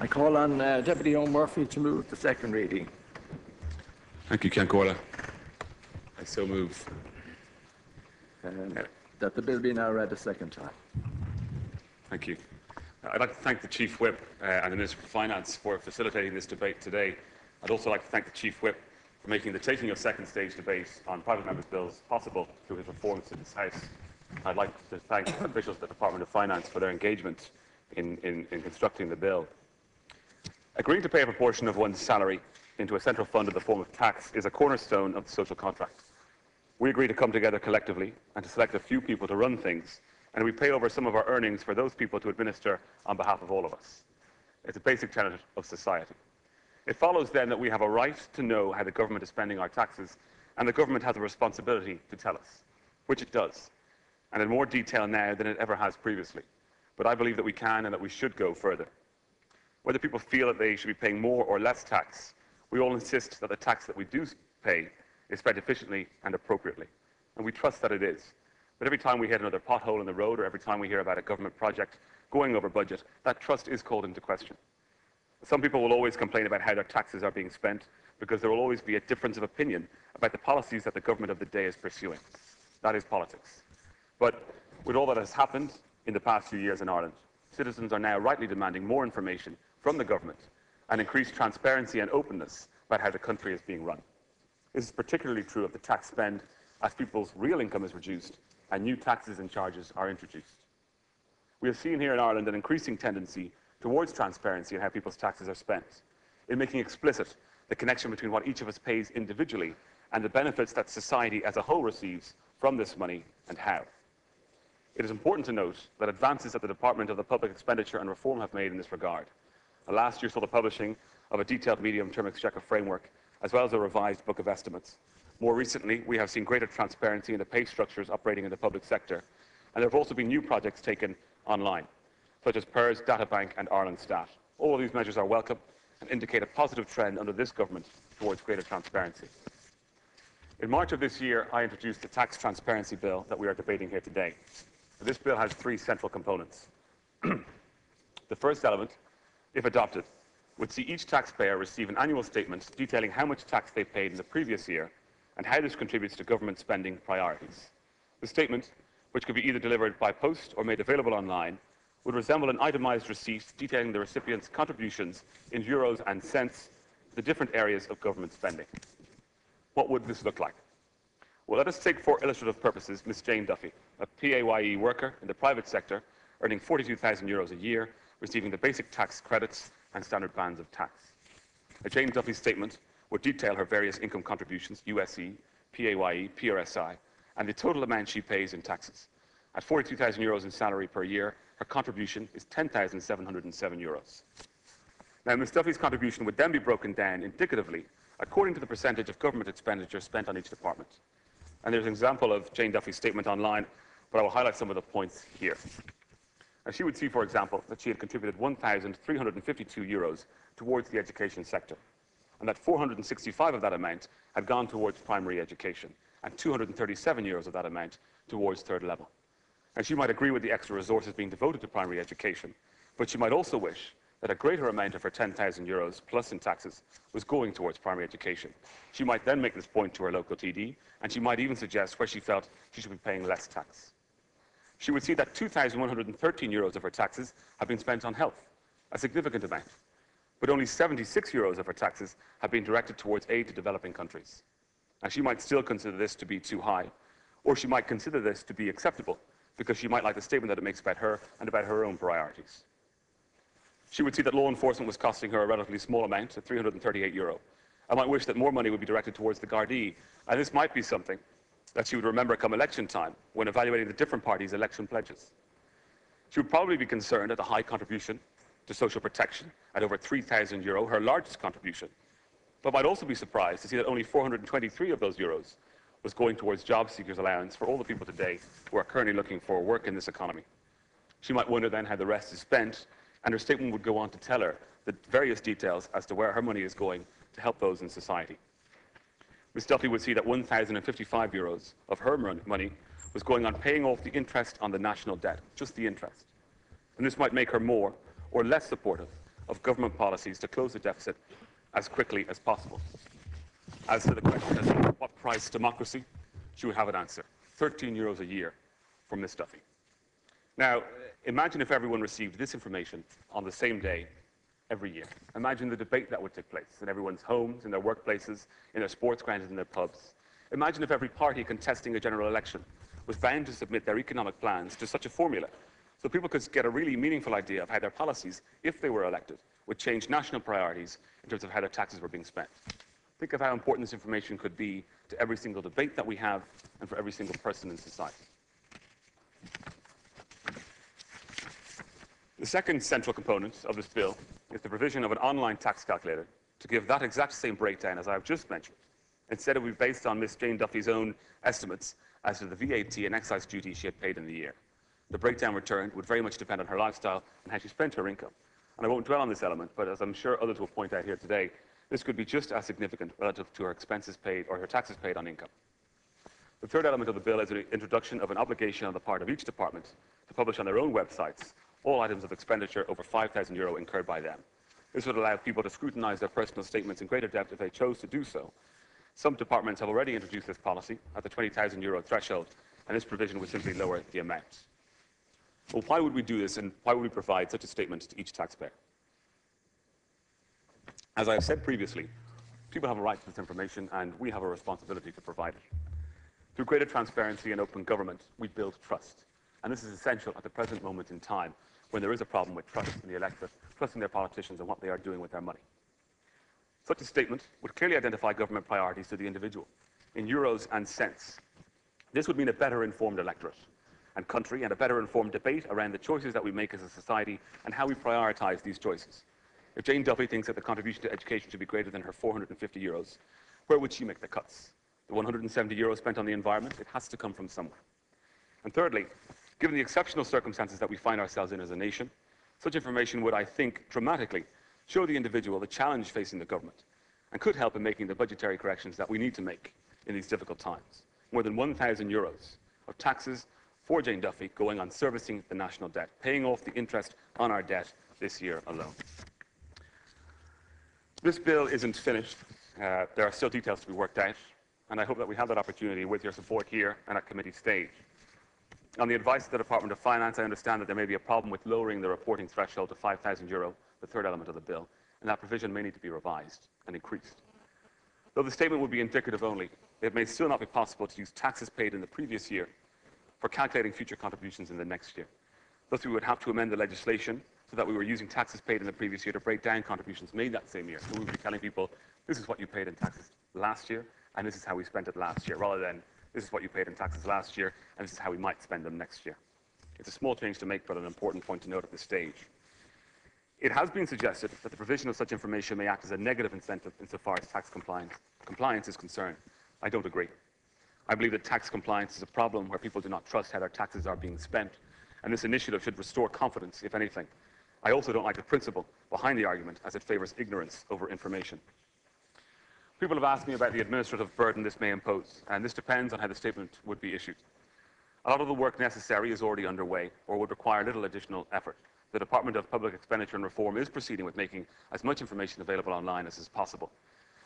I call on Deputy Eoin Murphy to move the second reading. Thank you, Ken Corla. I so move. That the bill be now read a second time. Thank you. I'd like to thank the Chief Whip and the Minister for Finance for facilitating this debate today. I'd also like to thank the Chief Whip for making the taking of second stage debate on private members' bills possible through his reforms to this House. I'd like to thank officials of the Department of Finance for their engagement in constructing the bill. Agreeing to pay a proportion of one's salary into a central fund in the form of tax is a cornerstone of the social contract. We agree to come together collectively and to select a few people to run things, and we pay over some of our earnings for those people to administer on behalf of all of us. It's a basic tenet of society. It follows then that we have a right to know how the government is spending our taxes, and the government has a responsibility to tell us, which it does, and in more detail now than it ever has previously. But I believe that we can and that we should go further. Whether people feel that they should be paying more or less tax, we all insist that the tax that we do pay is spent efficiently and appropriately, and we trust that it is. But every time we hit another pothole in the road, or every time we hear about a government project going over budget, that trust is called into question. Some people will always complain about how their taxes are being spent because there will always be a difference of opinion about the policies that the government of the day is pursuing. That is politics. But with all that has happened in the past few years in Ireland, citizens are now rightly demanding more information from the government and increased transparency and openness about how the country is being run. This is particularly true of the tax spend as people's real income is reduced and new taxes and charges are introduced. We have seen here in Ireland an increasing tendency towards transparency in how people's taxes are spent, in making explicit the connection between what each of us pays individually and the benefits that society as a whole receives from this money and how. It is important to note that advances that the Department of the Public Expenditure and Reform have made in this regard. Last year saw the publishing of a detailed medium-term exchequer framework, as well as a revised book of estimates. More recently, we have seen greater transparency in the pay structures operating in the public sector, and there have also been new projects taken online, such as PERS, Databank and Ireland Stat. All of these measures are welcome and indicate a positive trend under this government towards greater transparency. In March of this year, I introduced the tax transparency bill that we are debating here today. This bill has three central components. The first element, if adopted, would see each taxpayer receive an annual statement detailing how much tax they paid in the previous year and how this contributes to government spending priorities. The statement, which could be either delivered by post or made available online, would resemble an itemised receipt detailing the recipient's contributions in euros and cents to the different areas of government spending. What would this look like? Well, let us take for illustrative purposes Miss Jane Duffy, a PAYE worker in the private sector, earning €42,000 a year, receiving the basic tax credits and standard bands of tax. A Jane Duffy statement would detail her various income contributions, USE, PAYE, PRSI, and the total amount she pays in taxes. At €42,000 in salary per year, her contribution is €10,707. Now, Ms. Duffy's contribution would then be broken down indicatively according to the percentage of government expenditure spent on each department. And there's an example of Jane Duffy's statement online, but I will highlight some of the points here. Now, she would see, for example, that she had contributed €1,352 towards the education sector, and that 465 of that amount had gone towards primary education, and €237 of that amount towards third level. And she might agree with the extra resources being devoted to primary education, but she might also wish that a greater amount of her €10,000 plus in taxes was going towards primary education. She might then make this point to her local TD, and she might even suggest where she felt she should be paying less tax. She would see that €2,113 of her taxes have been spent on health, a significant amount, but only €76 of her taxes have been directed towards aid to developing countries. And she might still consider this to be too high, or she might consider this to be acceptable because she might like the statement that it makes about her and about her own priorities. She would see that law enforcement was costing her a relatively small amount at €338, and might wish that more money would be directed towards the Gardaí, and this might be something that she would remember come election time when evaluating the different parties' election pledges. She would probably be concerned at the high contribution to social protection at over €3,000, her largest contribution, but might also be surprised to see that only 423 of those euros was going towards job seekers allowance for all the people today who are currently looking for work in this economy. She might wonder then how the rest is spent, and her statement would go on to tell her the various details as to where her money is going to help those in society. Ms. Duffy would see that €1,055 of her money was going on paying off the interest on the national debt, just the interest. And this might make her more or less supportive of government policies to close the deficit as quickly as possible. As to the question of what price democracy, she would have an answer. €13 a year for Miss Duffy. Now, imagine if everyone received this information on the same day every year. Imagine the debate that would take place in everyone's homes, in their workplaces, in their sports grounds, in their pubs. Imagine if every party contesting a general election was bound to submit their economic plans to such a formula so people could get a really meaningful idea of how their policies, if they were elected, would change national priorities in terms of how their taxes were being spent. Think of how important this information could be to every single debate that we have and for every single person in society. The second central component of this bill is the provision of an online tax calculator to give that exact same breakdown as I've just mentioned. Instead, it would be based on Miss Jane Duffy's own estimates as to the VAT and excise duty she had paid in the year. The breakdown returned would very much depend on her lifestyle and how she spent her income. And I won't dwell on this element, but as I'm sure others will point out here today, this could be just as significant relative to her expenses paid or her taxes paid on income. The third element of the bill is the introduction of an obligation on the part of each department to publish on their own websites all items of expenditure over €5,000 incurred by them. This would allow people to scrutinize their personal statements in greater depth if they chose to do so. Some departments have already introduced this policy at the €20,000 threshold, and this provision would simply lower the amount. Well, why would we do this, and why would we provide such a statement to each taxpayer? As I have said previously, people have a right to this information, and we have a responsibility to provide it. Through greater transparency and open government, we build trust. And this is essential at the present moment in time, when there is a problem with trust in the electorate, trusting their politicians and what they are doing with their money. Such a statement would clearly identify government priorities to the individual, in euros and cents. This would mean a better informed electorate and country, and a better informed debate around the choices that we make as a society and how we prioritize these choices. If Jane Duffy thinks that the contribution to education should be greater than her €450, where would she make the cuts? The €170 spent on the environment? It has to come from somewhere. And thirdly, given the exceptional circumstances that we find ourselves in as a nation, such information would, I think, dramatically show the individual the challenge facing the government and could help in making the budgetary corrections that we need to make in these difficult times. More than €1,000 of taxes for Jane Duffy going on servicing the national debt, paying off the interest on our debt this year alone. This bill isn't finished. There are still details to be worked out, and I hope that we have that opportunity with your support here and at committee stage. On the advice of the Department of Finance, I understand that there may be a problem with lowering the reporting threshold to €5,000, the third element of the bill, and that provision may need to be revised and increased. Though the statement would be indicative only, it may still not be possible to use taxes paid in the previous year for calculating future contributions in the next year. Thus, we would have to amend the legislation so that we were using taxes paid in the previous year to break down contributions made that same year. So we would be telling people, this is what you paid in taxes last year, and this is how we spent it last year, rather than this is what you paid in taxes last year, and this is how we might spend them next year. It's a small change to make, but an important point to note at this stage. It has been suggested that the provision of such information may act as a negative incentive insofar as tax compliance is concerned. I don't agree. I believe that tax compliance is a problem where people do not trust how their taxes are being spent, and this initiative should restore confidence, if anything. I also don't like the principle behind the argument, as it favors ignorance over information. People have asked me about the administrative burden this may impose, and this depends on how the statement would be issued. A lot of the work necessary is already underway, or would require little additional effort. The Department of Public Expenditure and Reform is proceeding with making as much information available online as is possible.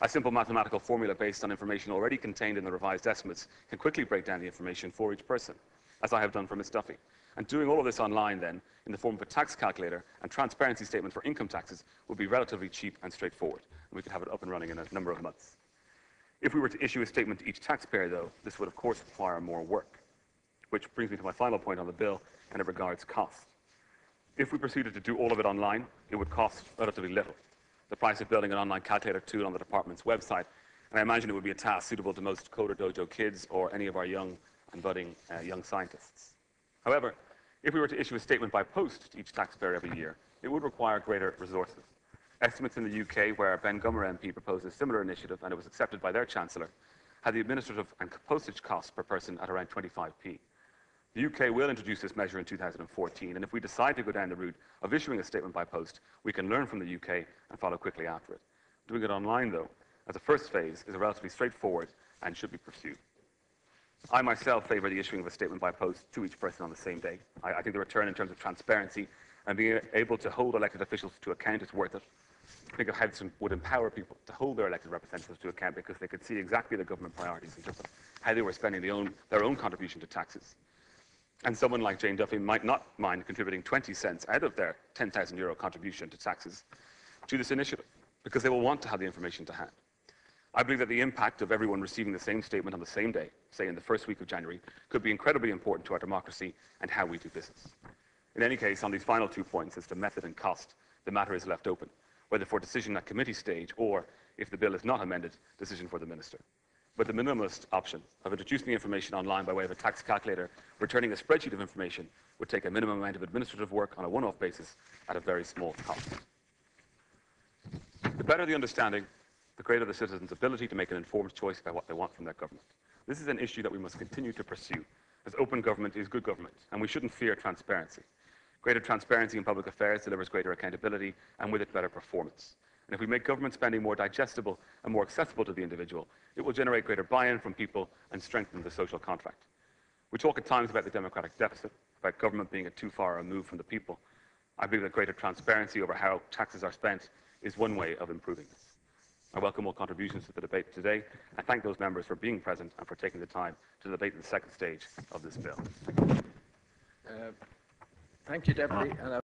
A simple mathematical formula based on information already contained in the revised estimates can quickly break down the information for each person, as I have done for Ms. Duffy. And doing all of this online then, in the form of a tax calculator and transparency statement for income taxes, would be relatively cheap and straightforward, and we could have it up and running in a number of months. If we were to issue a statement to each taxpayer, though, this would of course require more work, which brings me to my final point on the bill, and it regards cost. If we proceeded to do all of it online, it would cost relatively little. The price of building an online calculator tool on the department's website, and I imagine it would be a task suitable to most Coder Dojo kids or any of our young and budding young scientists. However, if we were to issue a statement by post to each taxpayer every year, it would require greater resources. Estimates in the UK, where Ben Gummer MP proposed a similar initiative and it was accepted by their Chancellor, had the administrative and postage costs per person at around 25p. The UK will introduce this measure in 2014, and if we decide to go down the route of issuing a statement by post, we can learn from the UK and follow quickly after it. Doing it online, though, as a first phase, is relatively straightforward and should be pursued. I myself favour the issuing of a statement by post to each person on the same day. I think the return in terms of transparency and being able to hold elected officials to account is worth it. Think of how this would empower people to hold their elected representatives to account because they could see exactly the government priorities in terms of how they were spending their own contribution to taxes. And someone like Jane Duffy might not mind contributing 20 cents out of their €10,000 contribution to taxes to this initiative because they will want to have the information to hand. I believe that the impact of everyone receiving the same statement on the same day, say in the first week of January, could be incredibly important to our democracy and how we do business. In any case, on these final 2 points as to method and cost, the matter is left open, whether for decision at committee stage or, if the bill is not amended, decision for the Minister. But the minimalist option of introducing the information online by way of a tax calculator, returning a spreadsheet of information, would take a minimum amount of administrative work on a one-off basis at a very small cost. The better the understanding, the greater the citizens' ability to make an informed choice about what they want from their government. This is an issue that we must continue to pursue, as open government is good government, and we shouldn't fear transparency. Greater transparency in public affairs delivers greater accountability, and with it, better performance. And if we make government spending more digestible and more accessible to the individual, it will generate greater buy-in from people and strengthen the social contract. We talk at times about the democratic deficit, about government being too far removed from the people. I believe that greater transparency over how taxes are spent is one way of improving this. I welcome all contributions to the debate today and thank those members for being present and for taking the time to debate the second stage of this bill. Thank you, Deputy. And